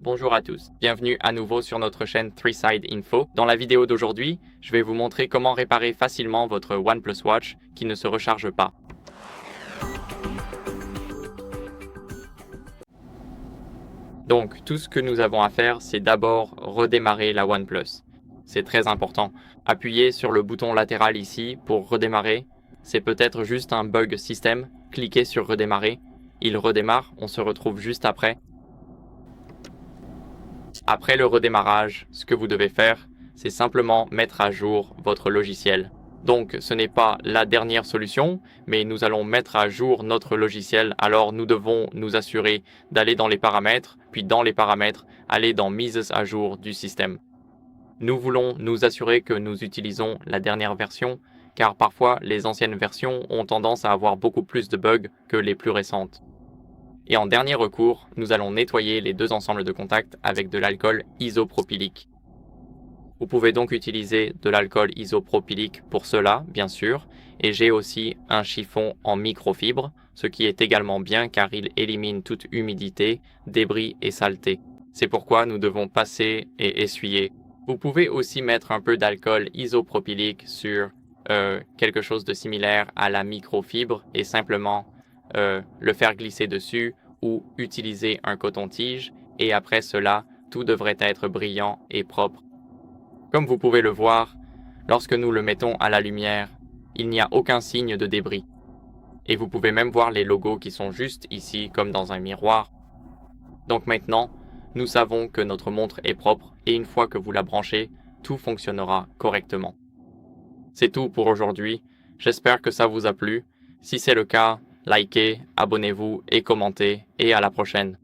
Bonjour à tous, bienvenue à nouveau sur notre chaîne 3Side Info. Dans la vidéo d'aujourd'hui, je vais vous montrer comment réparer facilement votre OnePlus Watch qui ne se recharge pas. Donc tout ce que nous avons à faire, c'est d'abord redémarrer la OnePlus. C'est très important. Appuyez sur le bouton latéral ici pour redémarrer. C'est peut-être juste un bug système. Cliquez sur redémarrer. Il redémarre, on se retrouve juste après. Après le redémarrage, ce que vous devez faire, c'est simplement mettre à jour votre logiciel. Donc ce n'est pas la dernière solution, mais nous allons mettre à jour notre logiciel. Alors nous devons nous assurer d'aller dans les paramètres, puis dans les paramètres, aller dans Mises à jour du système. Nous voulons nous assurer que nous utilisons la dernière version, car parfois les anciennes versions ont tendance à avoir beaucoup plus de bugs que les plus récentes. Et en dernier recours, nous allons nettoyer les deux ensembles de contacts avec de l'alcool isopropylique. Vous pouvez donc utiliser de l'alcool isopropylique pour cela, bien sûr, et j'ai aussi un chiffon en microfibre, ce qui est également bien car il élimine toute humidité, débris et saleté. C'est pourquoi nous devons passer et essuyer. Vous pouvez aussi mettre un peu d'alcool isopropylique sur quelque chose de similaire à la microfibre et simplement le faire glisser dessus ou utiliser un coton-tige et après cela, tout devrait être brillant et propre. Comme vous pouvez le voir, lorsque nous le mettons à la lumière, il n'y a aucun signe de débris. Et vous pouvez même voir les logos qui sont juste ici comme dans un miroir. Donc maintenant, nous savons que notre montre est propre et une fois que vous la branchez, tout fonctionnera correctement. C'est tout pour aujourd'hui. J'espère que ça vous a plu. Si c'est le cas, likez, abonnez-vous et commentez et à la prochaine.